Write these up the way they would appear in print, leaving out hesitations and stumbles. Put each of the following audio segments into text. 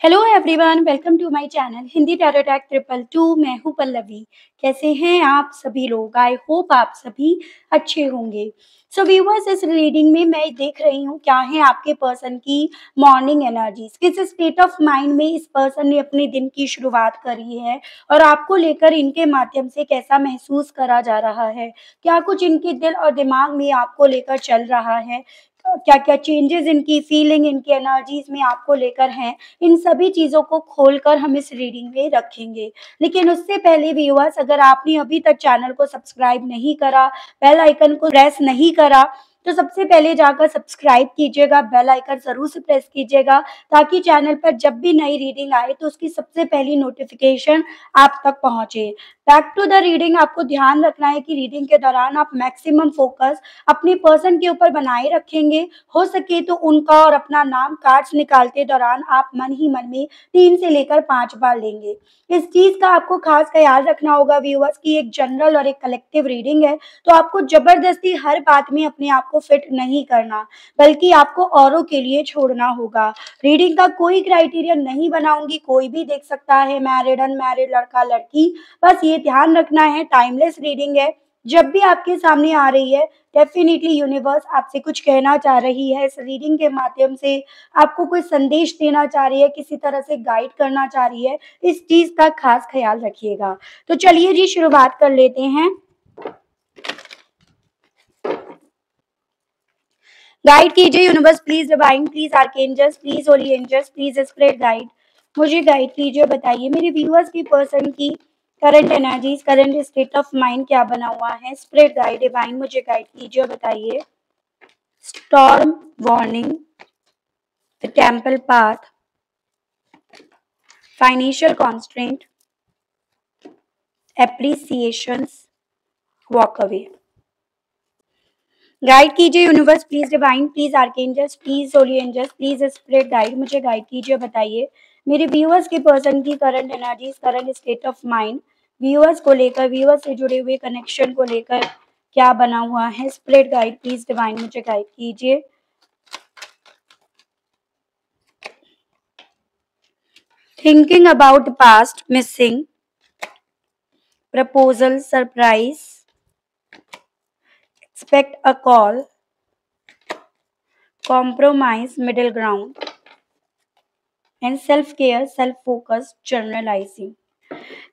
Hello everyone, welcome to my channel Hindi tarot tag 222। मैं हूँ पल्लवी। कैसे हैं आप सभी लोग? आई होप आप सभी अच्छे होंगे। सो व्यूअर्स, इस रीडिंग में मैं देख रही हूँ क्या है आपके पर्सन की मॉर्निंग एनर्जीज, किस स्टेट ऑफ माइंड में इस पर्सन ने अपने दिन की शुरुआत करी है और आपको लेकर इनके माध्यम से कैसा महसूस करा जा रहा है। क्या कुछ इनके दिल और दिमाग में आपको लेकर चल रहा है, क्या क्या चेंजेस इनकी फीलिंग, इनकी एनर्जीज में आपको लेकर हैं। इन सभी चीज़ों को खोलकर हम इस रीडिंग में रखेंगे। लेकिन उससे पहले व्यूअर्स, अगर आपने अभी तक चैनल को सब्सक्राइब नहीं करा, बेल आइकन को प्रेस नहीं करा, तो सबसे पहले जाकर सब्सक्राइब कीजिएगा, बेल आइकन जरूर से प्रेस कीजिएगा ताकि चैनल पर जब भी नई रीडिंग आए तो उसकी सबसे पहली नोटिफिकेशन आप तक पहुंचे। बैक टू द रीडिंग, आपको ध्यान रखना है कि रीडिंग के दौरान आप मैक्सिमम फोकस अपने पर्सन के ऊपर बनाए रखेंगे। हो सके तो उनका और अपना नाम कार्ड्स निकालते दौरान आप मन ही मन में 3 से लेकर 5 बार लेंगे। इस चीज का आपको खास ख्याल रखना होगा व्यूअर्स की एक जनरल और एक कलेक्टिव रीडिंग है, तो आपको जबरदस्ती हर बात में अपने आप को फिट नहीं करना, बल्कि आपको औरों के लिए छोड़ना होगा। रीडिंग का कोई क्राइटेरिया नहीं बनाऊंगी, कोई भी देख सकता है, मैरिड अनमैरिड, लड़का लड़की। बस ये ध्यान रखना है, टाइमलेस रीडिंग है। जब भी आपके सामने आ रही है, डेफिनेटली यूनिवर्स आपसे कुछ कहना चाह रही है। इस रीडिंग के माध्यम से आपको कोई संदेश देना चाह रही है, किसी तरह से गाइड करना चाह रही है। इस चीज का खास ख्याल रखिएगा। तो चलिए जी, शुरुआत कर लेते हैं। गाइड कीजिए universe, please divine, please archangels, please holy angels, please spirit guide. मुझे गाइड कीजिए, बताइए मेरे व्यूअर्स की पर्सन की current energies, current state of mind क्या बना हुआ है। स्पिरिट गाइड डिवाइन मुझे गाइड कीजिए, बताइए। Storm warning, the temple path, financial constraint, appreciations, walk away. Guide कीजिए universe, please divine, please archangels, please holy angels, please spirit guide. मुझे guide कीजिए, बताइए मेरे व्यूअर्स के पर्सन की current energies, current state of mind, viewers को लेकर, viewers से जुड़े हुए कनेक्शन को लेकर क्या बना हुआ है। स्पिरिट गाइड प्लीज डिवाइन मुझे गाइड कीजिए। Thinking about the past, missing, proposal, surprise, expect a call, compromise, middle ground, and self care, self focus, journalizing।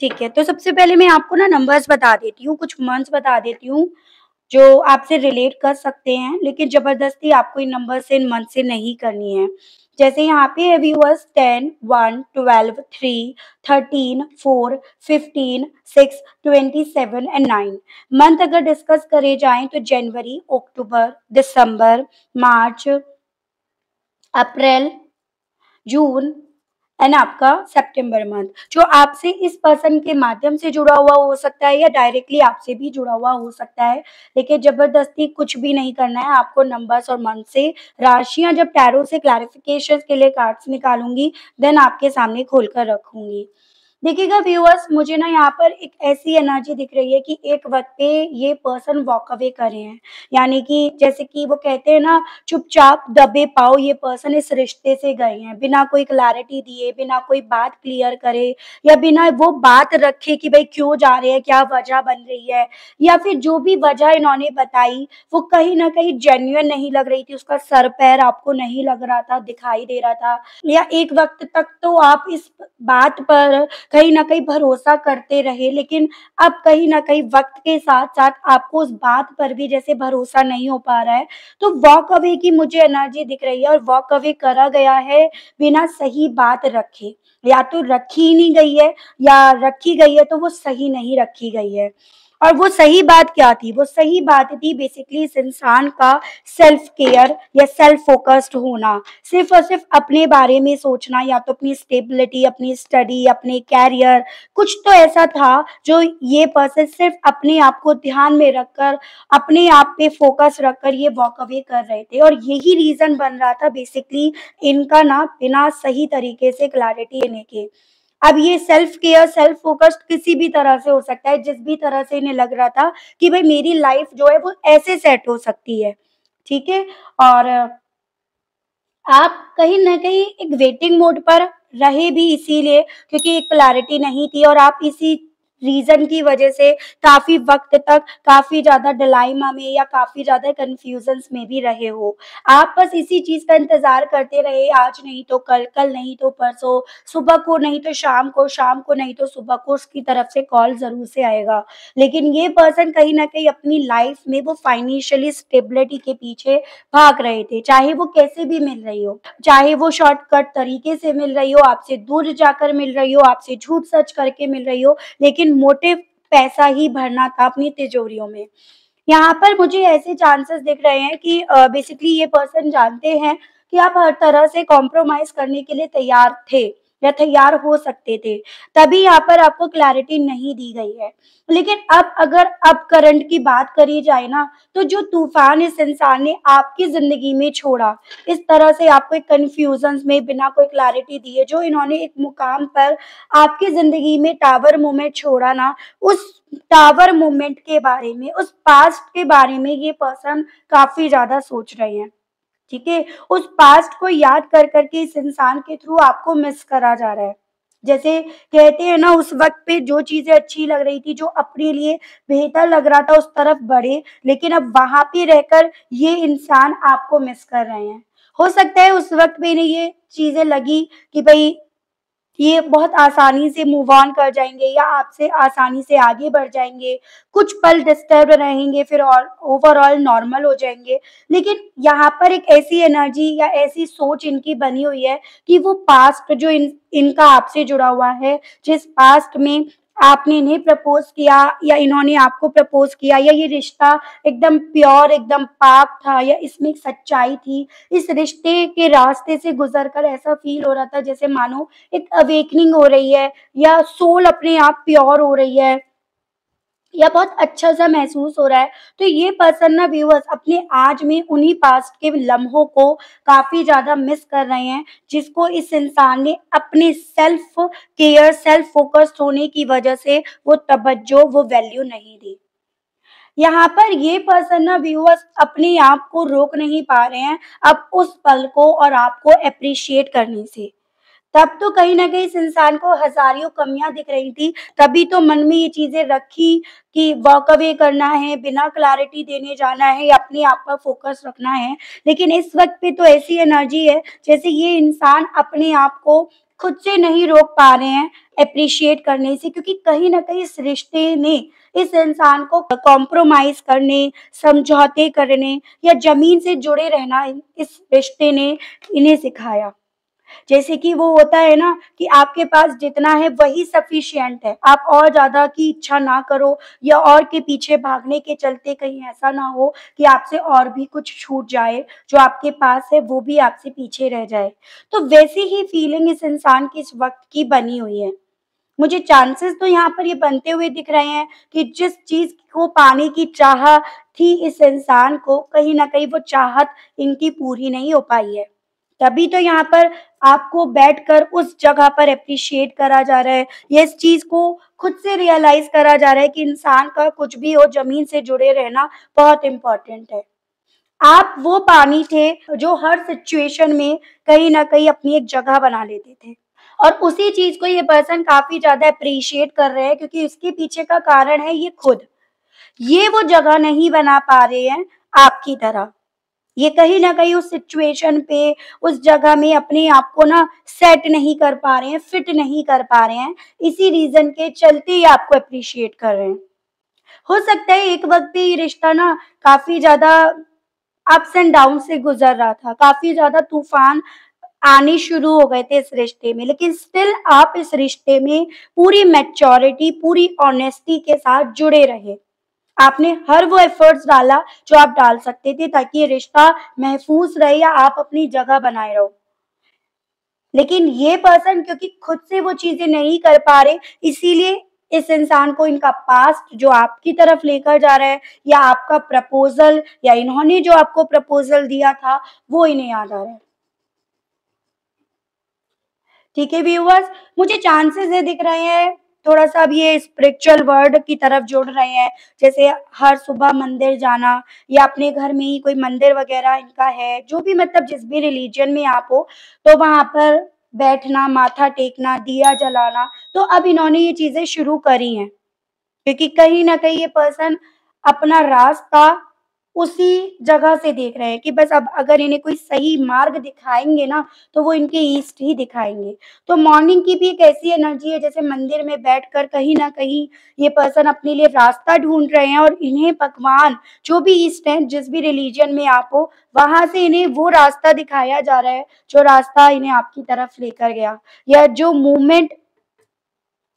ठीक है, तो सबसे पहले मैं आपको ना नंबर्स बता देती हूँ, कुछ मंथ्स बता देती हूँ जो आपसे रिलेट कर सकते हैं, लेकिन जबरदस्ती आपको इन नंबर से, इन मंथ से नहीं करनी है। जैसे यहाँ पे है व्यूअर्स 10, 1, 12, 3, 13, 4, 15, 6, 27 एंड 9। मंथ अगर डिस्कस करे जाएं तो जनवरी, अक्टूबर, दिसंबर, मार्च, अप्रैल, जून एंड आपका सितंबर मंथ, जो आपसे इस पर्सन के माध्यम से जुड़ा हुआ हो सकता है या डायरेक्टली आपसे भी जुड़ा हुआ हो सकता है। लेकिन जबरदस्ती कुछ भी नहीं करना है आपको। नंबर्स और मंथ से राशियां जब टैरो से क्लैरिफिकेशन के लिए कार्ड्स निकालूंगी, देन आपके सामने खोलकर रखूंगी। देखिएगा व्यूअर्स, मुझे ना यहाँ पर एक ऐसी एनर्जी दिख रही है कि एक वक्त पे ये पर्सन वॉक अवे कर रहे हैं। यानी कि जैसे कि वो कहते हैं ना, चुपचाप दबे पाओ, ये पर्सन इस रिश्ते से गए हैं बिना कोई क्लैरिटी दिए, बिना कोई बात क्लियर करे, या बिना वो बात रखे कि भाई क्यों जा रहे हैं, क्या वजह बन रही है, या फिर जो भी वजह इन्होंने बताई वो कहीं ना कहीं जेन्युइन नहीं लग रही थी। उसका सर पैर आपको नहीं लग रहा था, दिखाई दे रहा था, या एक वक्त तक तो आप इस बात पर कहीं ना कहीं भरोसा करते रहे, लेकिन अब कहीं ना कहीं वक्त के साथ साथ आपको उस बात पर भी जैसे भरोसा नहीं हो पा रहा है। तो वॉक अवे की मुझे एनर्जी दिख रही है, और वॉक अवे करा गया है बिना सही बात रखे। या तो रखी ही नहीं गई है, या रखी गई है तो वो सही नहीं रखी गई है। और वो सही बात क्या थी? वो सही बात थी बेसिकली इस इंसान का सेल्फ केयर या सेल्फ फोकस्ड होना, सिर्फ और सिर्फ अपने बारे में सोचना, या तो अपनी स्टेबिलिटी, अपनी स्टडी, अपने कैरियर। कुछ तो ऐसा था जो ये पर्सन सिर्फ अपने आप को ध्यान में रखकर, अपने आप पे फोकस रखकर ये वॉक अवे कर रहे थे, और यही रीजन बन रहा था बेसिकली इनका ना बिना सही तरीके से क्लैरिटी लेने के। अब ये सेल्फ केयर, सेल्फ फोकस्ड किसी भी तरह से हो सकता है, जिस भी तरह से इन्हें लग रहा था कि भाई मेरी लाइफ जो है वो ऐसे सेट हो सकती है। ठीक है, और आप कहीं ना कहीं एक वेटिंग मोड पर रहे भी इसीलिए क्योंकि एक क्लैरिटी नहीं थी और आप इसी रीज़न की वजह से काफ़ी वक़्त तक काफ़ी ज़्यादा डिलेमा में या काफ़ी ज़्यादा कन्फ्यूज़न्स में भी रहे हो। आप बस इसी चीज़ का इंतज़ार करते रहे, आज नहीं तो कल, कल नहीं तो परसों, सुबह को नहीं तो शाम को नहीं तो सुबह को उसकी तरफ से कॉल ज़रूर से आएगा। लेकिन ये पर्सन कहीं न कहीं अपनी लाइफ़ में वो फाइनेंशियली स्टेबिलिटी के पीछे भाग रहे थे, चाहे वो कैसे भी मिल रही हो। चाहे वो शॉर्टकट तरीके से मिल रही हो, आपसे दूर जाकर मिल रही हो, आपसे झूठ सच करके मिल रही हो, लेकिन मोटिव पैसा ही भरना था अपनी तिजोरियों में। यहाँ पर मुझे ऐसे चांसेस दिख रहे हैं कि बेसिकली ये पर्सन जानते हैं कि आप हर तरह से कॉम्प्रोमाइज़ करने के लिए तैयार थे या तैयार हो सकते थे, तभी यहाँ पर आपको क्लैरिटी नहीं दी गई है। लेकिन अब करंट की बात करी जाए ना, तो जो तूफ़ान इस इंसान ने आपकी ज़िंदगी में छोड़ा, इस तरह से आपको एक कन्फ्यूज़न्स में बिना कोई क्लैरिटी दिए जो इन्होंने एक मुकाम पर आपकी ज़िंदगी में टावर मोमेंट छोड़ा ना, उस टावर मूवमेंट के बारे में, उस पास्ट के बारे में ये पर्सन काफ़ी ज़्यादा सोच रहे हैं, ठीक है? उस पास्ट को याद कर के इस इंसान के थ्रू आपको मिस करा जा रहा है। जैसे कहते हैं ना उस वक़्त पे जो चीज़ें अच्छी लग रही थी, जो अपने लिए बेहतर लग रहा था उस तरफ बढ़े, लेकिन अब वहाँ पे रहकर ये इंसान आपको मिस कर रहे हैं। हो सकता है उस वक़्त में इन्हें ये चीज़ें लगी कि भई ये बहुत आसानी से मूव ऑन कर जाएँगे या आपसे आसानी से आगे बढ़ जाएँगे। कुछ पल डिस्टर्ब रहेंगे फिर और ओवरऑल नॉर्मल हो जाएँगे। लेकिन यहाँ पर एक ऐसी एनर्जी या ऐसी सोच इनकी बनी हुई है कि वो पास्ट जो इनका आपसे जुड़ा हुआ है, जिस पास्ट में आपने इन्हें प्रपोज़ किया या इन्होंने आपको प्रपोज़ किया या ये रिश्ता एकदम प्योर, एकदम पाक था या इसमें एक सच्चाई थी। इस रिश्ते के रास्ते से गुज़र कर ऐसा फ़ील हो रहा था जैसे मानो एक अवेकनिंग हो रही है या सोल अपने आप प्योर हो रही है या बहुत अच्छा-सा महसूस हो रहा है। तो ये पर्सन ना व्यूअर्स अपने आज में उन्हीं पास्ट के लम्हों को काफ़ी ज़्यादा मिस कर रहे हैं, जिसको इस इंसान ने अपने सेल्फ केयर, सेल्फ फ़ोकस्ड होने की वजह से वो तवज्जो, वो वैल्यू नहीं दी। यहाँ पर ये पर्सन ना व्यूअर्स अपने आप को रोक नहीं पा रहे हैं, अब उस पल को और आपको एप्रिशिएट करने से। तब तो कहीं न कहीं इस इंसान को हज़ारियों कमियाँ दिख रही थी, तभी तो मन में ये चीज़ें रखी कि वॉक अवे करना है, बिना क्लैरिटी देने जाना है या अपने आप पर फ़ोकस रखना है। लेकिन इस वक़्त पे तो ऐसी एनर्जी है, जैसे ये इंसान अपने आप को खुद से नहीं रोक पा रहे हैं एप्रिशिएट करने से क्योंकि कहीं न कहीं इस रिश्ते ने इस इंसान को कॉम्प्रोमाइज़ करने, समझौते करने या ज़मीन से जुड़े रहना इस रिश्ते ने इन्हें सिखाया। जैसे कि वो होता है ना कि आपके पास जितना है वही सफिशिएंट है। आप और ज़्यादा की इच्छा ना करो या और के पीछे भागने के चलते कहीं ऐसा ना हो कि आपसे और भी कुछ छूट जाए, जो आपके पास है वो भी आपसे पीछे रह जाए। तो वैसी ही फीलिंग इस इंसान की इस वक़्त की बनी हुई है। मुझे चांसेस तो यहाँ पर ये बनते हुए दिख रहे हैं कि जिस चीज़ को पाने की चाह थी इस इंसान को, कहीं न कहीं वो चाहत इनकी पूरी नहीं हो पाई है। तभी तो यहाँ पर आपको बैठकर उस जगह पर एप्रिशिएट करा जा रहा है, या इस चीज़ को खुद से रियलाइज़ करा जा रहा है कि इंसान का कुछ भी हो ज़मीन से जुड़े रहना बहुत इम्पोर्टेंट है। आप वो पानी थे जो हर सिचुएशन में कहीं न कहीं अपनी एक जगह बना लेते थे। और उसी चीज़ को ये पर्सन काफ़ी ज़्यादा एप्रिशिएट कर रहे हैं क्योंकि इसके पीछे का कारण है ये खुद। ये वो जगह नहीं बना पा रहे हैं आपकी तरह। ये कहीं न कहीं उस सिचुएशन पे, उस जगह में अपने आप को ना सेट नहीं कर पा रहे हैं, फिट नहीं कर पा रहे हैं। इसी रीज़न के चलते ये आपको एप्रिशिएट कर रहे हैं। हो सकता है एक वक़्त पे ये रिश्ता ना काफ़ी ज़्यादा अप्स एंड डाउन से गुज़र रहा था, काफ़ी ज़्यादा तूफ़ान आने शुरू हो गए थे इस रिश्ते में, लेकिन स्टिल आप इस रिश्ते में पूरी मैच्योरिटी, पूरी ऑनेस्टी के साथ जुड़े रहे। आपने हर वो एफर्ट्स डाला जो आप डाल सकते थे ताकि ये रिश्ता महफूज़ रहे या आप अपनी जगह बनाए रहो। लेकिन ये पर्सन क्योंकि खुद से वो चीज़ें नहीं कर पा रहे, इसीलिए इस इंसान को इनका पास्ट जो आपकी तरफ लेकर जा रहा है या आपका प्रपोज़ल या इन्होंने जो आपको प्रपोज़ल दिया था, वो इन्हें याद आ रहा है। ठीक है व्यूअर्स, मुझे चांसेस ये दिख रहे हैं, थोड़ा-सा अब ये स्पिरिचुअल वर्ल्ड की तरफ जुड़ रहे हैं। जैसे हर सुबह मंदिर जाना या अपने घर में ही कोई मंदिर वगैरह इनका है, जो भी मतलब जिस भी रिलीजन में आप हो, तो वहाँ पर बैठना, माथा टेकना, दिया जलाना, तो अब इन्होंने ये चीजें शुरू करी हैं, क्योंकि कहीं न कहीं ये पर्सन अपना रास्ता उसी जगह से देख रहे हैं कि बस अब अगर इन्हें कोई सही मार्ग दिखाएँगे ना, तो वो इनके ईस्ट ही दिखाएँगे। तो मॉर्निंग की भी एक ऐसी एनर्जी है जैसे मंदिर में बैठकर कहीं न कहीं ये पर्सन अपने लिए रास्ता ढूँढ रहे हैं और इन्हें भगवान जो भी ईस्ट हैं, जिस भी रिलीजन में आप हो, वहाँ से इन्हें वो रास्ता दिखाया जा रहा है, जो रास्ता इन्हें आपकी तरफ लेकर गया, या जो मूवमेंट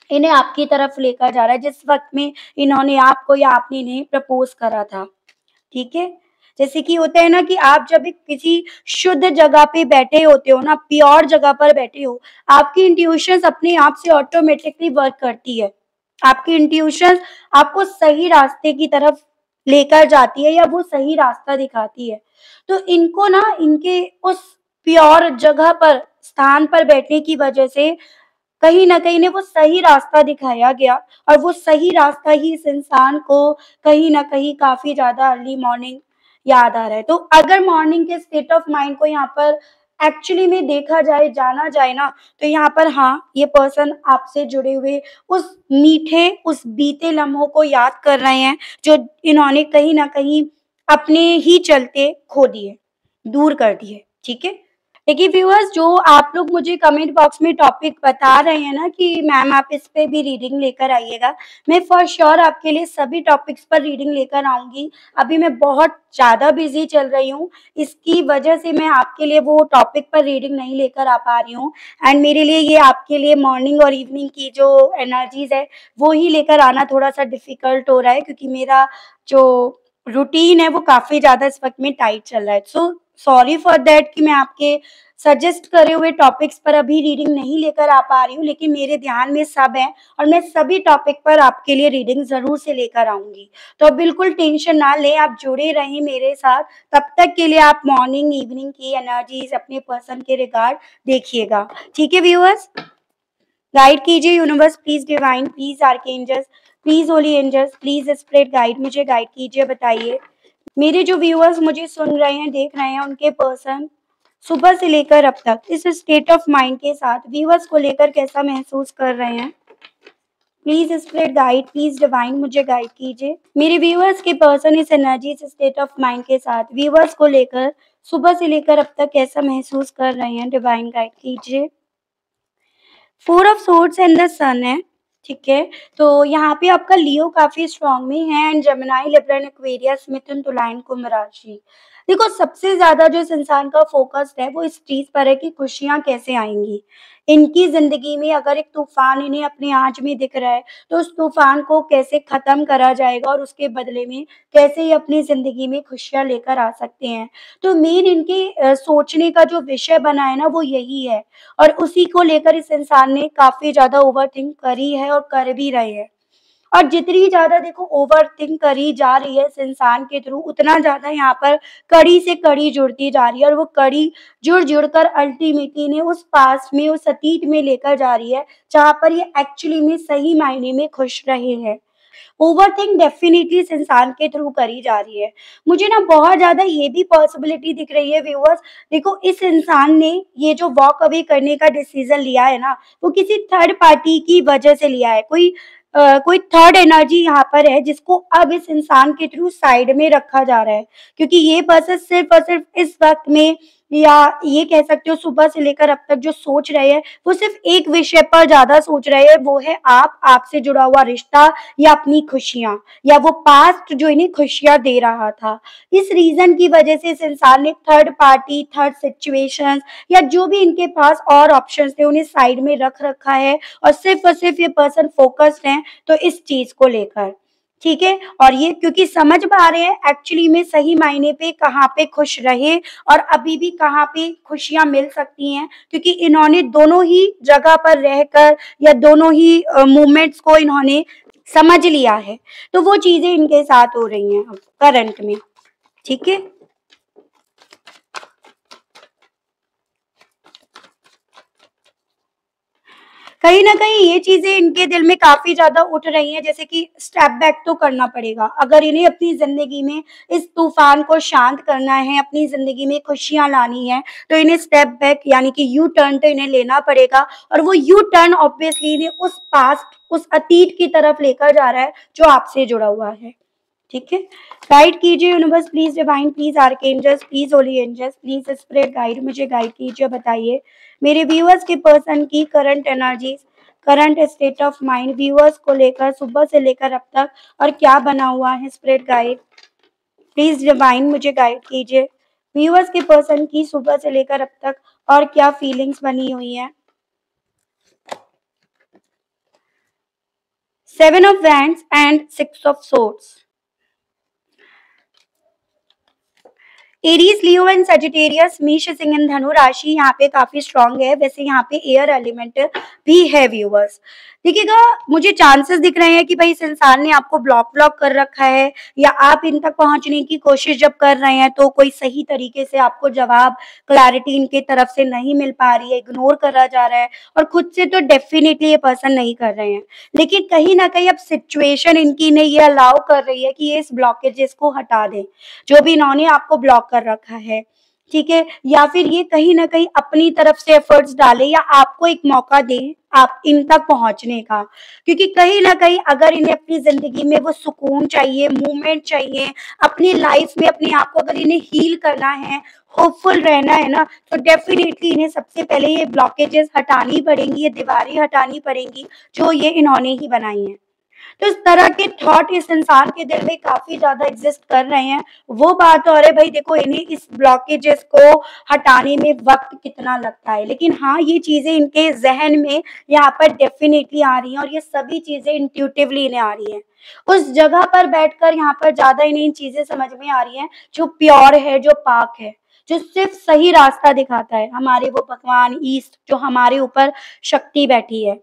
इन्हें आपकी तरफ लेकर जा रहा है, जिस वक़्त में इन्होंने आपको या आपने इन्हें प्रपोज़ करा था, ठीक है? जैसे कि होता है ना कि आप जब एक किसी शुद्ध जगह पे बैठे होते हो ना, प्योर जगह पर बैठे हो, आपकी इंट्यूशंस अपने आप से ऑटोमैटिकली वर्क करती है। आपकी इंट्यूशंस आपको सही रास्ते की तरफ लेकर जाती है या वो सही रास्ता दिखाती है। तो इनको ना इनके उस प्योर जगह पर, स्थान पर बैठने की वजह से कहीं न कहीं इन्हें वो सही रास्ता दिखाया गया, और वो सही रास्ता ही इस इंसान को कहीं न कहीं काफ़ी ज़्यादा अर्ली मॉर्निंग याद आ रहा है। तो अगर मॉर्निंग के स्टेट ऑफ माइंड को यहाँ पर एक्चुअली में देखा जाए, जाना जाए ना, तो यहाँ पर हाँ, ये पर्सन आपसे जुड़े हुए उस मीठे, उस बीते लम्हों को याद कर रहे हैं, जो इन्होंने कहीं न कहीं अपने ही चलते खो दिए, दूर कर दिए, ठीक है? देखिए व्यूअर्स, जो आप लोग मुझे कमेंट बॉक्स में टॉपिक बता रहे हैं ना कि मैम आप इस पे भी रीडिंग लेकर आइएगा, मैं फॉर श्योर आपके लिए सभी टॉपिक्स पर रीडिंग लेकर आऊँगी। अभी मैं बहुत ज़्यादा बिज़ी चल रही हूँ, इसकी वजह से मैं आपके लिए वो टॉपिक पर रीडिंग नहीं लेकर आ पा रही हूँ, एंड मेरे लिए ये आपके लिए मॉर्निंग और इवनिंग की जो एनर्जीज़ है, वो ही लेकर आना थोड़ा-सा डिफ़िकल्ट हो रहा है, क्योंकि मेरा जो रूटीन है वो काफ़ी ज़्यादा इस वक़्त में टाइट चल रहा है। सो सॉरी फॉर दैट कि मैं आपके सजेस्ट करे हुए टॉपिक्स पर अभी रीडिंग नहीं लेकर आ पा रही हूँ, लेकिन मेरे ध्यान में सब है और मैं सभी टॉपिक पर आपके लिए रीडिंग ज़रूर से लेकर आऊँगी। तो आप बिल्कुल टेंशन ना लें, आप जुड़े रहें मेरे साथ, तब तक के लिए आप मॉर्निंग, इवनिंग की एनर्जीज़ अपने पर्सन के रिगार्ड देखिएगा। ठीक है व्यूअर्स? गाइड कीजिए universe, please divine, please archangels, please holy angels, please spirit guide, मुझे गाइड कीजिए, बताइए। मेरे जो व्यूअर्स मुझे सुन रहे हैं, देख रहे हैं, उनके पर्सन सुबह से लेकर अब तक इस स्टेट ऑफ माइंड के साथ व्यूअर्स को लेकर कैसा महसूस कर रहे हैं? Please spirit guide, please divine, मुझे गाइड कीजिए। मेरे व्यूअर्स के पर्सन इस एनर्जी, इस स्टेट ऑफ माइंड के साथ व्यूअर्स को लेकर सुबह से लेकर अब तक कैसा महसूस कर रहे हैं? डिवाइन गाइड कीजिए। 4 ऑफ सोर्ड्स एंड द सन है, ठीक है? तो यहाँ पे आपका लियो काफ़ी स्ट्रॉन्ग में है, and Gemini, Libra and Aquarius, मिथुन, तुला एंड कुंभ राशि। देखो सबसे ज़्यादा जो इस इंसान का फ़ोकस है वो इस चीज़ पर है कि खुशियाँ कैसे आएँगी। इनकी ज़िंदगी में अगर एक तूफ़ान इन्हें अपनी आँच में दिख रहा है, तो उस तूफ़ान को कैसे ख़त्म करा जाएगा और उसके बदले में कैसे ये अपनी ज़िंदगी में खुशियाँ लेकर आ सकते हैं। तो मेन इनके सोचने का जो विषय बना है ना वो यही है। और उसी को लेकर इस इंसान ने काफ़ी ज़्यादा ओवरथिंक करी है और कर भी रहे हैं। और जितनी ज़्यादा देखो ओवरथिंक करी जा रही है इस इंसान के थ्रू, उतना ज़्यादा यहाँ पर कड़ी से कड़ी जुड़ती जा रही है, और वो कड़ी जुड़-जुड़ कर अल्टीमेटली इन्हें उस पास्ट में, उस अतीत में लेकर जा रही है, जहाँ पर ये एक्चुअली में सही मायने में खुश रहे हैं। ओवरथिंक डेफ़िनिटली इस इंसान के थ्रू करी जा रही है। मुझे ना बहुत ज़्यादा ये भी पॉसिबिलिटी दिख रही है व्यूअर्स, देखो इस इंसान ने ये जो वॉक अवे करने का डिसीज़न लिया है ना, वो किसी थर्ड पार्टी की वजह से लिया है। कोई थर्ड एनर्जी यहाँ पर है जिसको अब इस इंसान के थ्रू साइड में रखा जा रहा है। क्योंकि ये पर्सन सिर्फ़ और सिर्फ़ इस वक़्त में, या ये कह सकते हो सुबह से लेकर अब तक जो सोच रहे हैं, वो सिर्फ़ एक विषय पर ज़्यादा सोच रहे हैं, वो है आप, आपसे जुड़ा हुआ रिश्ता, या अपनी खुशियाँ, या वो पास्ट जो इन्हें खुशियाँ दे रहा था। इस रीज़न की वजह से इस इंसान ने थर्ड पार्टी, थर्ड सिचुएशंस, या जो भी इनके पास और ऑप्शंस थे उन्हें साइड में रख रखा है, और सिर्फ़ ये पर्सन फ़ोकस्ड हैं तो इस चीज़ को लेकर। ठीक है? और ये क्योंकि समझ पा रहे हैं एक्चुअली में सही मायने पे कहाँ पे खुश रहे और अभी भी कहाँ पे खुशियाँ मिल सकती हैं, क्योंकि इन्होंने दोनों ही जगह पर रहकर, या दोनों ही मोमेंट्स को इन्होंने समझ लिया है। तो वो चीज़ें इनके साथ हो रही हैं अब करंट में। ठीक है? कहीं न कहीं ये चीज़ें इनके दिल में काफ़ी ज़्यादा उठ रही हैं, जैसे कि स्टेप बैक तो करना पड़ेगा। अगर इन्हें अपनी ज़िंदगी में इस तूफ़ान को शांत करना है, अपनी ज़िंदगी में खुशियाँ लानी हैं, तो इन्हें स्टेप बैक यानी कि यू टर्न तो इन्हें लेना पड़ेगा, और वो यू टर्न ऑब्वियसली इन्हें उस पास्ट, उस अतीत की तरफ लेकर जा रहा है, जो आपसे जुड़ा हुआ है। ठीक है? गाइड कीजिए universe, please divine, please archangels, please holy angels, please spirit guide, मुझे गाइड कीजिए, बताइए मेरे व्यूअर्स के पर्सन की current energies, current state of mind viewers को लेकर सुबह से लेकर अब तक, और क्या बना हुआ है स्पिरिट गाइड, प्लीज़ डिवाइन मुझे गाइड कीजिए। व्यूअर्स के पर्सन की सुबह से लेकर अब तक और क्या फीलिंग्स बनी हुई हैं। 7 of Wands and 6 of Swords। Aries, Leo and Sagittarius, मेष, सिंह एंड धनु राशि यहाँ पे काफी स्ट्रांग है। वैसे यहाँ पे एयर एलिमेंट भी है व्यूअर्स। देखिएगा, मुझे चांसेस दिख रहे हैं कि भाई इस इंसान ने आपको ब्लॉक कर रखा है, या आप इन तक पहुंचने की कोशिश जब कर रहे हैं तो कोई सही तरीके से आपको जवाब, क्लैरिटी इनके तरफ से नहीं मिल पा रही है, इग्नोर करा जा रहा है, और खुद से तो डेफिनेटली ये पर्सन नहीं कर रहे हैं, लेकिन कहीं ना कहीं अब सिचुएशन इनकी ने ये अलाउ कर रही है कि ये इस ब्लॉकेजेस को हटा दें, जो भी इन्होंने आपको ब्लॉक कर रखा है। ठीक है? या फिर ये कहीं ना कहीं अपनी तरफ से एफर्ट्स डाले, या आपको एक मौका दें आप इन तक पहुंचने का, क्योंकि कहीं ना कहीं अगर इन्हें अपनी जिंदगी में वो सुकून चाहिए, मूवमेंट चाहिए, अपनी लाइफ में अपने आप को अगर इन्हें हील करना है, होपफुल रहना है ना, तो डेफिनेटली इन्हें सबसे पहले ये ब्लॉकेजेस हटानी पड़ेंगी, ये दीवारें हटानी पड़ेंगी जो ये इन्होंने ही बनाई हैं। तो इस तरह के थॉट इस इंसान के दिल में काफी ज्यादा एग्जिस्ट कर रहे हैं। वो बात और है भाई, देखो इन्हें इस ब्लॉकेजेस को हटाने में वक्त कितना लगता है, लेकिन हाँ ये चीजें इनके जहन में यहाँ पर डेफिनेटली आ रही हैं, और ये सभी चीजें इंट्यूटिवली इन्हें आ रही हैं। उस जगह पर बैठकर यहाँ पर ज्यादा इन्हें इन चीजें समझ में आ रही हैं जो प्योर है, जो पाक है, जो सिर्फ सही रास्ता दिखाता है, हमारे वो भगवान ईस्ट जो हमारे ऊपर शक्ति बैठी है।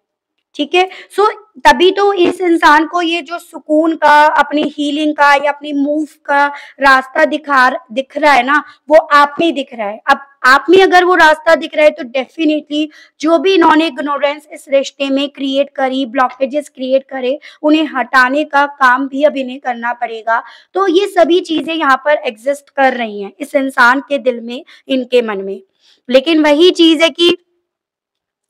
ठीक है? सो तभी तो इस इंसान को ये जो सुकून का, अपनी हीलिंग का, या अपनी मूव का रास्ता दिख रहा है ना, वो आप में दिख रहा है। अब आप में अगर वो रास्ता दिख रहा है तो डेफिनेटली जो भी इन्होंने इग्नोरेंस इस रिश्ते में क्रिएट करी, ब्लॉकेजेस क्रिएट करे, उन्हें हटाने का काम भी अब इन्हें करना पड़ेगा। तो ये सभी चीजें यहाँ पर एग्जिस्ट कर रही हैं इस इंसान के दिल में, इनके मन में। लेकिन वही चीज है कि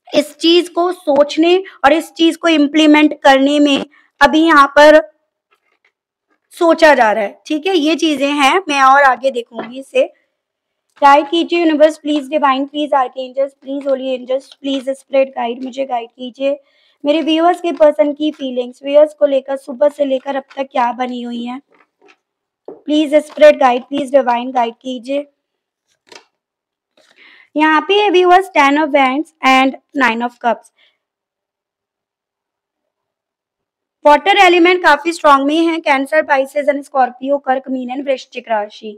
इस चीज को सोचने और इस चीज को इम्प्लीमेंट करने में अभी यहाँ पर सोचा जा रहा है। ठीक है? ये चीजें हैं, मैं और आगे देखूंगी इसे। गाइड कीजिए universe, please divine, please archangels, please holy angels, please spirit guide, मुझे गाइड कीजिए। मेरे व्यूअर्स के पर्सन की फीलिंग्स, व्यूअर्स को लेकर सुबह से लेकर अब तक क्या बनी हुई है। Please spirit guide, please divine guide कीजिए। यहाँ पे है viewers 10 of wands and 9 of cups. Water element काफी स्ट्रांग में है, कैंसर, पाइसेस एंड स्कॉर्पियो, कर्क, मीन एंड वृश्चिक राशि।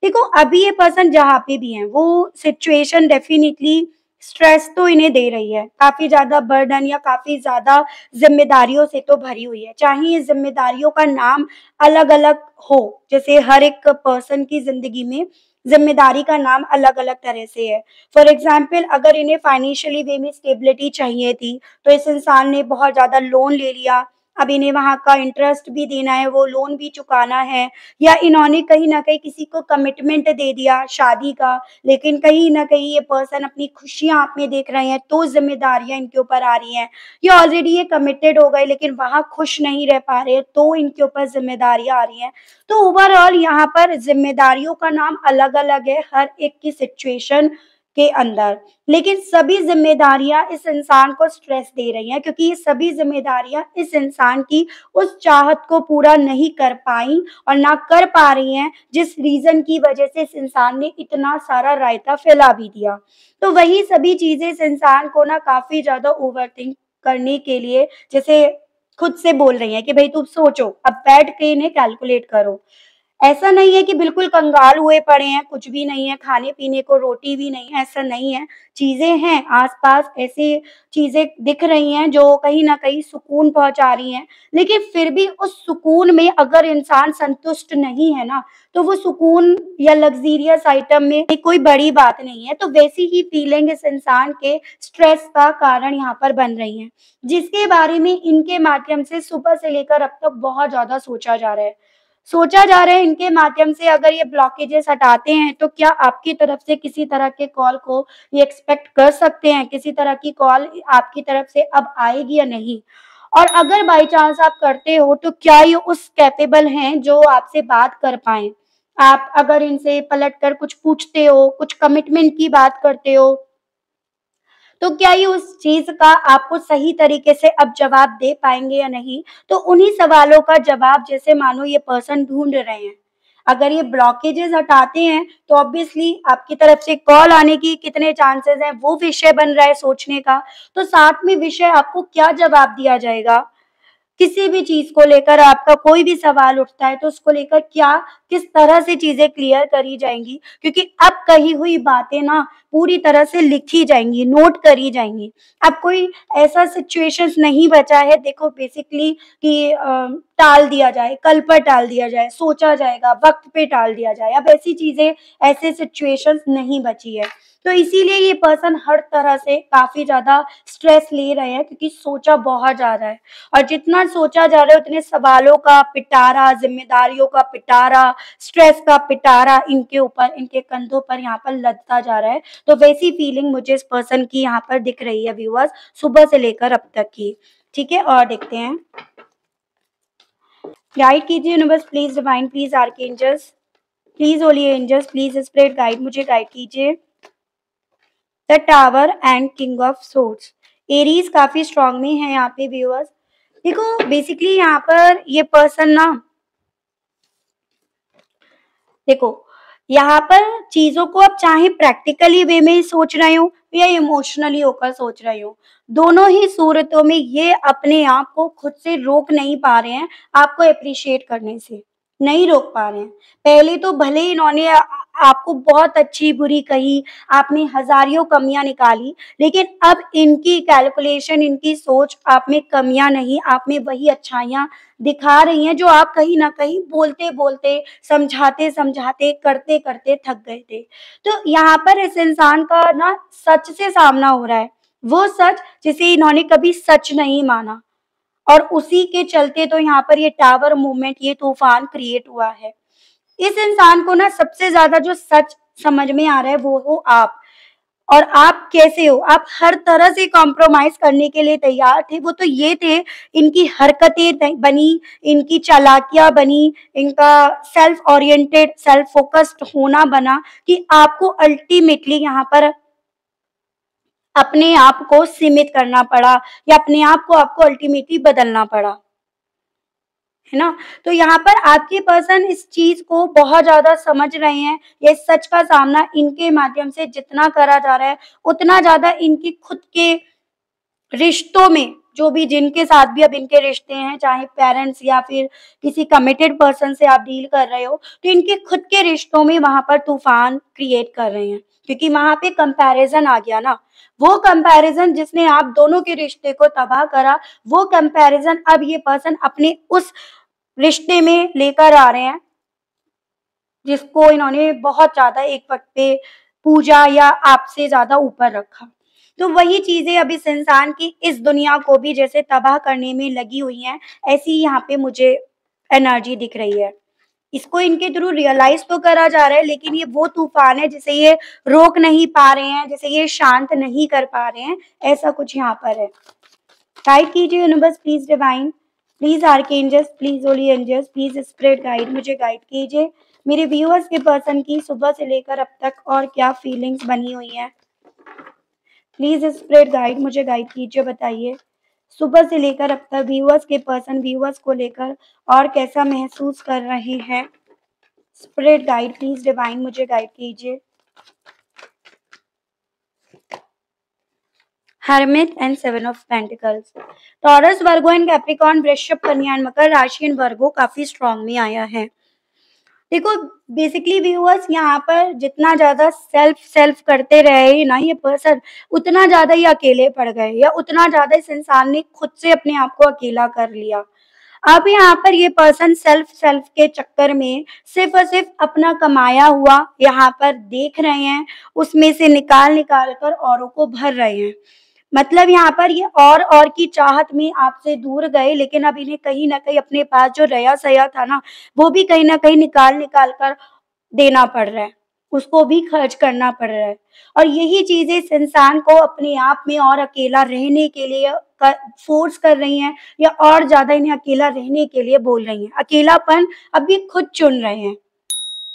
देखो अभी ये पर्सन जहाँ पे भी है वो सिचुएशन डेफिनेटली स्ट्रेस तो इन्हें दे रही है, काफी ज्यादा बर्डन या काफी ज्यादा जिम्मेदारियों से तो भरी हुई है। चाहे ये जिम्मेदारियों का नाम अलग अलग हो, जैसे हर एक पर्सन की जिंदगी में जिम्मेदारी का नाम अलग अलग तरह से है। फॉर एग्जाम्पल, अगर इन्हें फाइनेंशियली वे में स्टेबिलिटी चाहिए थी तो इस इंसान ने बहुत ज्यादा लोन ले लिया, अब इन्हें वहां का इंटरेस्ट भी देना है, वो लोन भी चुकाना है, या इन्होंने कहीं ना कहीं किसी को कमिटमेंट दे दिया शादी का, लेकिन कहीं ना कहीं ये पर्सन अपनी खुशियां आप में देख रहे हैं तो जिम्मेदारियां इनके ऊपर आ रही हैं, या ऑलरेडी ये कमिटेड हो गए लेकिन वहां खुश नहीं रह पा रहे तो इनके ऊपर जिम्मेदारियां आ रही हैं। तो ओवरऑल यहाँ पर जिम्मेदारियों का नाम अलग अलग है हर एक की सिचुएशन के अंदर, लेकिन सभी जिम्मेदारियां इस इंसान को स्ट्रेस दे रही हैं, क्योंकि ये सभी जिम्मेदारियां इस इंसान की उस चाहत को पूरा नहीं कर पाई और ना कर पा रही हैं, जिस रीजन की वजह से इस इंसान ने इतना सारा रायता फैला भी दिया। तो वही सभी चीजें इस इंसान को ना काफी ज्यादा ओवरथिंक करने के लिए जैसे खुद से बोल रही हैं कि भाई तुम सोचो, अब बैठ के इन्हें कैलकुलेट करो। ऐसा नहीं है कि बिल्कुल कंगाल हुए पड़े हैं, कुछ भी नहीं है, खाने-पीने को रोटी भी नहीं है, ऐसा नहीं है। चीज़ें हैं, आस-पास ऐसी चीज़ें दिख रही हैं जो कहीं न कहीं सुकून पहुँचा रही हैं, लेकिन फिर भी उस सुकून में अगर इंसान संतुष्ट नहीं है ना, तो वो सुकून या लग्ज़रियस आइटम में कोई बड़ी बात नहीं है। तो वैसी ही फीलिंग इस इंसान के स्ट्रेस का कारण यहाँ पर बन रही हैं, जिसके बारे में इनके माध्यम से सुबह से लेकर अब तक बहुत ज़्यादा सोचा जा रहा है। सोचा जा रहा है इनके माध्यम से अगर ये ब्लॉकेजेस हटाते हैं, तो क्या आपकी तरफ से किसी तरह के कॉल को ये एक्सपेक्ट कर सकते हैं? किसी तरह की कॉल आपकी तरफ से अब आएगी या नहीं? और अगर बाय चांस आप करते हो, तो क्या ये उस कैपेबल हैं जो आपसे बात कर पाएँ? आप अगर इनसे पलटकर कुछ पूछते हो, कुछ कमिटमेंट की बात करते हो, तो क्या ये उस चीज़ का आपको सही तरीके से अब जवाब दे पाएँगे या नहीं? तो उन्हीं सवालों का जवाब जैसे मानो ये पर्सन ढूँढ रहे हैं। अगर ये ब्लॉकेजेज़ हटाते हैं, तो ऑब्वियसली आपकी तरफ से कॉल आने की कितने चांसेज़ हैं, वो विषय बन रहा है सोचने का। तो साथ में विषय आपको क्या जवाब दिया जाएगा? किसी भी चीज़ को लेकर आपका कोई भी सवाल उठता है, तो उसको लेकर क्या किस तरह से चीज़ें क्लियर करी जाएँगी? क्योंकि अब कही हुई बातें ना पूरी तरह से लिखी जाएँगी, नोट करी जाएँगी। अब कोई ऐसा सिचुएशंस नहीं बचा है देखो बेसिकली कि टाल दिया जाए, कल पर टाल दिया जाए, सोचा जाएगा, वक़्त पे टाल दिया जाए। अब ऐसी चीज़ें, ऐसे सिचुएशंस नहीं बची है। तो इसीलिए ये पर्सन हर तरह से काफ़ी ज़्यादा स्ट्रेस ले रहे हैं क्योंकि सोचा बहुत जा रहा है। और जितना सोचा जा रहा है उतने सवालों का पिटारा, ज़िम्मेदारियों का पिटारा, स्ट्रेस का पिटारा इनके ऊपर, इनके कंधों पर यहाँ पर लदता जा रहा है। तो वैसी फीलिंग मुझे इस पर्सन की यहाँ पर दिख रही है व्यूअर्स, सुबह से लेकर अब तक की। ठीक है, और देखते हैं। गाइड कीजिए universe please, divine please, archangels please, holy angels please, spirit guide, मुझे गाइड कीजिए। The tower and king of swords, Aries काफ़ी स्ट्रॉन्ग में है यहाँ पे व्यूअर्स। देखो बेसिकली यहाँ पर ये पर्सन ना, देखो यहाँ पर चीज़ों को आप चाहे प्रैक्टिकली वे में सोच रहे हो या इमोशनली होकर सोच रहे हो, दोनों ही सूरतों में ये अपने आप को खुद से रोक नहीं पा रहे हैं, आपको एप्रिशिएट करने से नहीं रोक पा रहे हैं। पहले तो भले ही इन्होंने आपको बहुत अच्छी बुरी कही, आपने हजारियों कमियां निकाली, लेकिन अब इनकी कैलकुलेशन, इनकी सोच आप में कमियां नहीं, आप में वही अच्छाइयां दिखा रही हैं जो आप कहीं न कहीं बोलते-बोलते, समझाते-समझाते, करते-करते थक गए थे। तो यहाँ पर इस इंसान का ना सच से सामना हो रहा है। वो सच जिसे इन्होंने कभी सच नहीं माना और उसी के चलते तो यहाँ पर ये टावर मूवमेंट, ये तूफान क्रिएट हुआ है। इस इंसान को ना सबसे ज़्यादा जो सच समझ में आ रहा है वो हो आप। और आप कैसे हो? आप हर तरह से कॉम्प्रोमाइज़ करने के लिए तैयार थे, वो तो ये थे, इनकी हरकतें बनी, इनकी चालाकियाँ बनी, इनका सेल्फ ओरिएंटेड, सेल्फ फ़ोकस्ड होना बना कि आपको अल्टीमेटली यहाँ पर अपने आप को सीमित करना पड़ा या अपने आप को आपको अल्टीमेटली बदलना पड़ा। है ना? तो यहाँ पर आपके पर्सन इस चीज़ को बहुत ज़्यादा समझ रहे हैं। ये सच का सामना इनके माध्यम से जितना करा जा रहा है, उतना ज़्यादा इनकी खुद के रिश्तों में, जो भी जिनके साथ भी अब इनके रिश्ते हैं, चाहे पेरेंट्स या फिर किसी कमिटेड पर्सन से आप डील कर रहे हो, तो इनके खुद के रिश्तों में वहाँ पर तूफ़ान क्रिएट कर रहे हैं। क्योंकि वहाँ पे कंपैरिज़न आ गया ना, वो कंपैरिज़न जिसने आप दोनों के रिश्ते को तबाह करा, वो कंपैरिज़न अब ये पर्सन अपने उस रिश्ते में लेकर आ रहे हैं, जिसको इन्होंने बहुत ज़्यादा एक वक़्त पे पूजा या आपसे ज़्यादा ऊपर रखा। तो वही चीज़ें अब इस इंसान की इस दुनिया को भी जैसे तबाह करने में लगी हुई हैं, ऐसी ही यहाँ पे मुझे एनर्जी दिख रही है। इसको इनके थ्रू रियलाइज़ तो करा जा रहा है, लेकिन ये वो तूफ़ान है जिसे ये रोक नहीं पा रहे हैं, जिसे ये शांत नहीं कर पा रहे हैं, ऐसा कुछ यहाँ पर है। गाइड कीजिए universe please, divine please, archangels please, holy angels please, spirit guide, मुझे गाइड कीजिए। मेरे व्यूअर्स के पर्सन की सुबह से लेकर अब तक और क्या फीलिंग्स बनी हुई हैं। प्लीज़ स्पिरिट गाइड, मुझे गाइड कीजिए, बताइए। सुबह से लेकर अब तक व्यूअर्स के पर्सन व्यूअर्स को लेकर और कैसा महसूस कर रहे हैं। स्पिरिट गाइड प्लीज़, डिवाइन, मुझे गाइड कीजिए। Hermit and seven of pentacles, taurus, Virgo and Capricorn, वृषभ, कन्या एंड मकर राशि एंड वर्गो काफी स्ट्रॉन्ग में आया है। देखो बेसिकली व्यूअर्स यहाँ पर जितना ज़्यादा सेल्फ सेल्फ करते रहे ना ये पर्सन, उतना ज़्यादा ये अकेले पड़ गए या उतना ज़्यादा इस इंसान ने खुद से अपने आप को अकेला कर लिया। अब यहाँ पर ये पर्सन सेल्फ सेल्फ के चक्कर में सिर्फ़ और सिर्फ़ अपना कमाया हुआ यहाँ पर देख रहे हैं, उसमें से निकाल-निकाल कर औरों को भर रहे हैं। मतलब यहाँ पर ये और की चाहत में आपसे दूर गए, लेकिन अब इन्हें कहीं न कहीं अपने पास जो रया-सया था ना, वो भी कहीं न कहीं निकाल-निकाल कर देना पड़ रहा है, उसको भी खर्च करना पड़ रहा है। और यही चीज़ें इस इंसान को अपने आप में और अकेला रहने के लिए क फ़ोर्स कर रही हैं या और ज़्यादा इन्हें अकेला रहने के लिए बोल रही हैं। अकेलापन अब ये खुद चुन रहे हैं।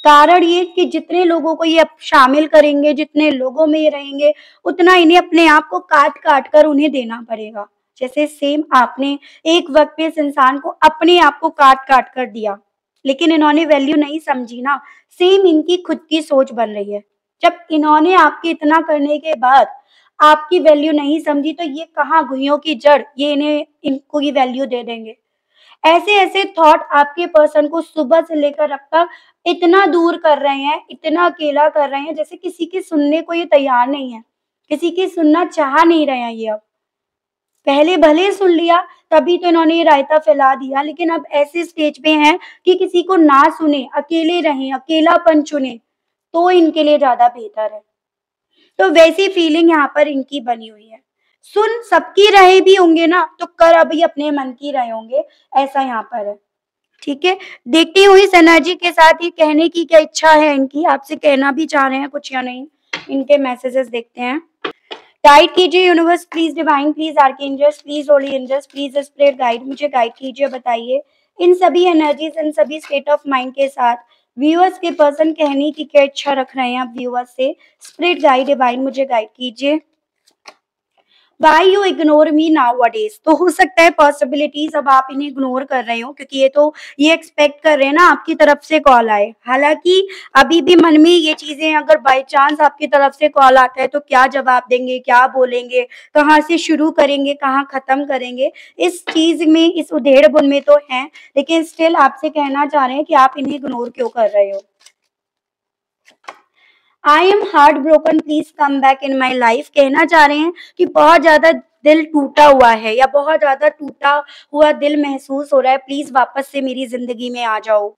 कारण ये कि जितने लोगों को ये अब शामिल करेंगे, जितने लोगों में ये रहेंगे, उतना इन्हें अपने आप को काट-काट कर उन्हें देना पड़ेगा। जैसे सेम आपने एक वक़्त पे इस इंसान को अपने आप को काट-काट कर दिया, लेकिन इन्होंने वैल्यू नहीं समझी ना, सेम इनकी खुद की सोच बन रही है। जब इन्होंने आपके इतना करने के बाद आपकी वैल्यू नहीं समझी, तो ये कहाँ घुइयों की जड़, ये इन्हें इनको ये वैल्यू दे देंगे। ऐसे-ऐसे थॉट आपके पर्सन को सुबह से लेकर अब तक इतना दूर कर रहे हैं, इतना अकेला कर रहे हैं, जैसे किसी की सुनने को ये तैयार नहीं है। किसी की सुनना चाह नहीं रहे हैं ये अब। पहले भले सुन लिया, तभी तो इन्होंने ये रायता फैला दिया, लेकिन अब ऐसे स्टेज पे हैं कि किसी को ना सुने, अकेले रहें, अकेलापन चुनें, तो इनके लिए ज़्यादा बेहतर है। तो वैसी फीलिंग यहाँ पर इनकी बनी हुई है। सुन सबकी रहे भी होंगे ना, तो कर अभी अपने मन की रहे होंगे, ऐसा यहाँ पर है। ठीक है? देखती हूँ इस एनर्जी के साथ ये कहने की क्या इच्छा है इनकी, आपसे कहना भी चाह रहे हैं कुछ या नहीं? इनके मैसेजेस देखते हैं। गाइड कीजिए universe please, divine please, archangels please, holy angels please, spirit guide, मुझे गाइड कीजिए, बताइए इन सभी एनर्जीज़, इन सभी स्टेट ऑफ माइंड के साथ व्यूअर्स के पर्सन कहने की क्या इच्छा रख रहे हैं आप व्यूअर्स से? स्पिरिट गाइड, डिवाइन मुझे गाइड कीजिए। Why you ignore me nowadays? तो हो सकता है पॉसिबिलिटीज़ अब आप इन्हें इग्नोर कर रहे हो, क्योंकि ये एक्सपेक्ट कर रहे हैं ना आपकी तरफ से कॉल आए। हालाँकि अभी भी मन में ये चीज़ें, अगर बाय चांस आपकी तरफ से कॉल आता है तो क्या जवाब देंगे, क्या बोलेंगे, कहाँ से शुरू करेंगे, कहाँ ख़त्म करेंगे, इस चीज़ में, इस उधेड़-बुन में तो हैं, लेकिन स्टिल आपसे कहना चाह रहे हैं कि आप इन्हें इग्नोर क्यों कर रहे हो? I am heart broken please come back in my life, कहना चाह रहे हैं कि बहुत ज़्यादा दिल टूटा हुआ है या बहुत ज़्यादा टूटा हुआ दिल महसूस हो रहा है, प्लीज़ वापस से मेरी ज़िंदगी में आ जाओ।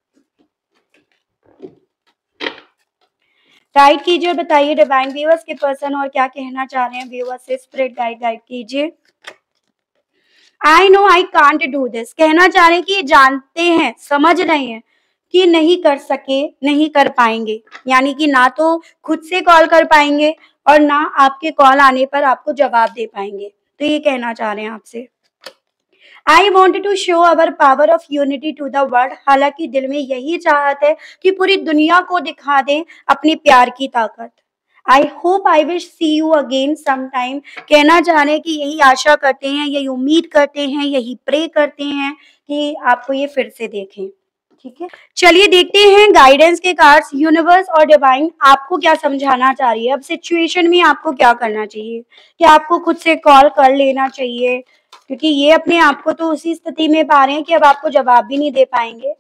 गाइड कीजिए और बताइए डिवाइन व्यूअर्स के पर्सन और क्या कहना चाह रहे हैं व्यूअर्स से, स्पिरिट गाइड गाइड कीजिए। I know I can't do this, कहना चाह रहे हैं कि ये जानते हैं, समझ रहे हैं कि नहीं कर सके, नहीं कर पाएंगे, यानी कि ना तो खुद से कॉल कर पाएंगे और ना आपके कॉल आने पर आपको जवाब दे पाएंगे। तो ये कहना चाह रहे हैं आपसे। I want to show our power of unity to the world, हालांकि दिल में यही चाहत है कि पूरी दुनिया को दिखा दें अपने प्यार की ताकत। I hope I wish see you again sometime, कहना चाह रहे हैं कि यही आशा करते हैं, यही उम्मीद करते हैं, यही प्रे करते हैं कि आपको ये फिर से देखें। ठीक है, चलिए देखते हैं गाइडेंस के कार्ड्स, यूनिवर्स और डिवाइन आपको क्या समझाना चाह रही है। अब सिचुएशन में आपको क्या करना चाहिए? क्या आपको खुद से कॉल कर लेना चाहिए? क्योंकि ये अपने आप को तो उसी स्थिति में पा रहे हैं कि अब आपको जवाब भी नहीं दे पाएंगे।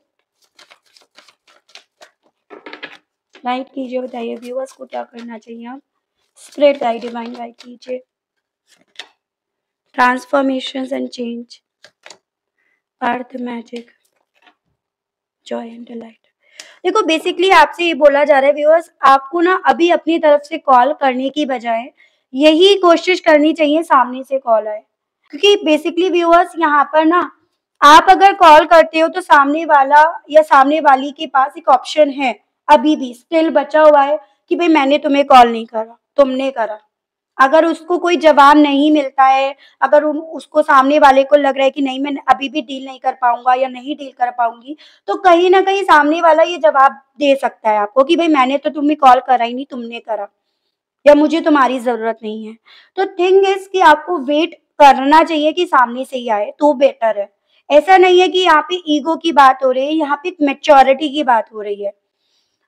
गाइड कीजिए, बताइए व्यूअर्स को क्या करना चाहिए। आप स्पिरिट गाइड, डिवाइन गाइड कीजिए। Transformations and change, earth magic, Joy and delight. देखो बेसिकली आपसे ये बोला जा रहा है व्यूअर्स, आपको ना अभी अपनी तरफ से कॉल करने की बजाय यही कोशिश करनी चाहिए सामने से कॉल आए, क्योंकि बेसिकली व्यूअर्स यहाँ पर ना आप अगर कॉल करते हो तो सामने वाला या सामने वाली के पास एक ऑप्शन है, अभी भी स्टिल बचा हुआ है कि भाई मैंने तुम्हें कॉल नहीं करा, तुमने करा। अगर उसको कोई जवाब नहीं मिलता है, अगर उसको सामने वाले को लग रहा है कि नहीं मैं अभी भी डील नहीं कर पाऊंगा या नहीं डील कर पाऊंगी, तो कहीं ना कहीं सामने वाला ये जवाब दे सकता है आपको कि भाई मैंने तो तुम्हें कॉल करा ही नहीं, तुमने करा, या मुझे तुम्हारी जरूरत नहीं है। तो थिंग इज कि आपको वेट करना चाहिए कि सामने से ही आए तो बेटर है। ऐसा नहीं है कि यहाँ पे ईगो की बात हो रही है, यहाँ पे मैच्योरिटी की बात हो रही है।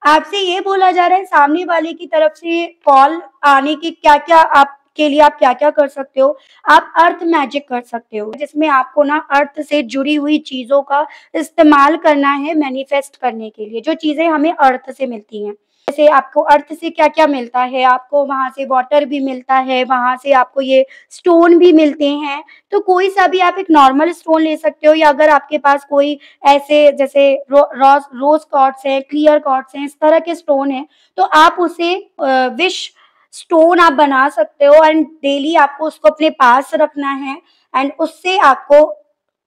आपसे ये बोला जा रहा है सामने वाले की तरफ से कॉल आने के क्या क्या आप के लिए आप क्या-क्या कर सकते हो, आप अर्थ मैजिक कर सकते हो, जिसमें आपको ना अर्थ से जुड़ी हुई चीज़ों का इस्तेमाल करना है मैनिफेस्ट करने के लिए, जो चीज़ें हमें अर्थ से मिलती हैं। जैसे आपको अर्थ से क्या-क्या मिलता है, आपको वहाँ से वाटर भी मिलता है, वहाँ से आपको ये स्टोन भी मिलते हैं, तो कोई-सा भी आप एक नॉर्मल स्टोन ले सकते हो या अगर आपके पास कोई ऐसे जैसे रोज़ क्वार्ट्ज़ हैं, क्लियर क्वार्ट्ज़ हैं, इस तरह के स्टोन हैं, तो आप उसे विश स्टोन आप बना सकते हो एंड डेली आपको उसको अपने पास रखना है एंड उससे आपको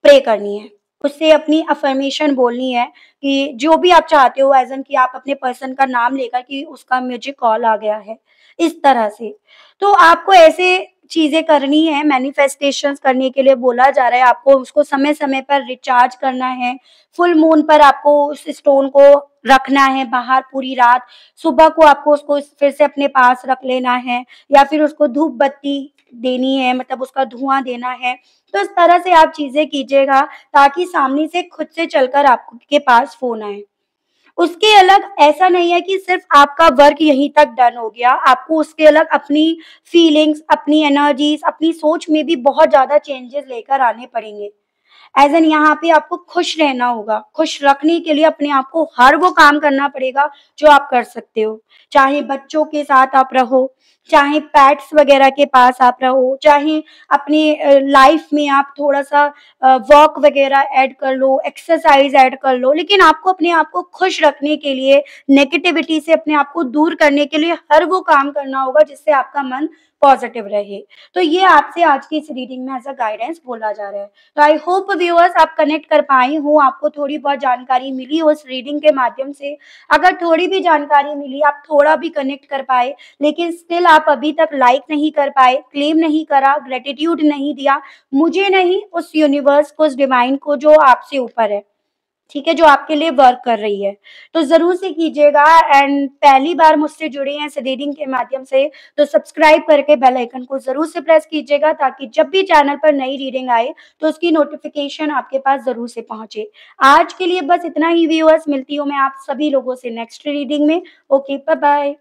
प्रे करनी है। उससे अपनी अफ़र्मेशन बोलनी है कि जो भी आप चाहते हो एज़ एन कि आप अपने पर्सन का नाम लेकर कि उसका मुझे कॉल आ गया है, इस तरह से। तो आपको ऐसे चीज़ें करनी है, मैनिफेस्टेशंस करने के लिए बोला जा रहा है, आपको उसको समय-समय पर रिचार्ज करना है, फुल मून पर आपको उस स्टोन को रखना है बाहर पूरी रात, सुबह को आपको उसको फिर से अपने पास रख लेना है या फिर उसको धूप-बत्ती देनी है मतलब उसका धुआँ देना है। तो इस तरह से आप चीज़ें कीजिएगा ताकि सामने से खुद से चलकर आपके पास फ़ोन आए। उसके अलग ऐसा नहीं है कि सिर्फ़ आपका वर्क यहीं तक डन हो गया, आपको उसके अलग अपनी फीलिंग्स, अपनी एनर्जीज़, अपनी सोच में भी बहुत ज़्यादा चेंजेज़ लेकर आने पड़ेंगे। एज़ एन यहाँ पे आपको खुश रहना होगा। खुश रखने के लिए अपने आप को हर वो काम करना पड़ेगा जो आप कर सकते हो। चाहे बच्चों के साथ आप रहो, चाहे पेट्स वग़ैरह के पास आप रहो, चाहे अपनी लाइफ़ में आप थोड़ा-सा वॉक वग़ैरह ऐड कर लो, एक्सरसाइज़ ऐड कर लो, लेकिन आपको अपने आप को खुश रखने के लिए, नेगेटिविटी से अपने आप को दूर करने के लिए हर वो काम करना होगा जिससे आपका मन पॉज़िटिव रहे। तो ये आपसे आज की इस रीडिंग में एज़ अ गाइडेंस बोला जा रहा है। तो आई होप व्यूअर्स आप कनेक्ट कर पाई हो, आपको थोड़ी बहुत जानकारी मिली हो इस रीडिंग के माध्यम से। अगर थोड़ी भी जानकारी मिली, आप थोड़ा भी कनेक्ट कर पाए, लेकिन स्टिल आप अभी तक लाइक नहीं कर पाए, क्लेम नहीं करा, ग्रैटिट्यूड नहीं दिया, मुझे नहीं उस यूनिवर्स को, उस डिवाइन को जो आपसे ऊपर है। ठीक है, जो आपके लिए वर्क कर रही है। तो ज़रूर से कीजिएगा एंड पहली बार मुझसे जुड़े हैं इस रीडिंग के माध्यम से, तो सब्सक्राइब करके बेल आइकन को ज़रूर से प्रेस कीजिएगा ताकि जब भी चैनल पर नई रीडिंग आए, तो उसकी नोटिफ़िकेशन आपके पास ज़रूर से पहुँचे। आज के लिए बस इतना ही व्यूअर्स, मिलती हूँ मैं आप सभी लोगों से नेक्स्ट रीडिंग में। Okay, bye-bye.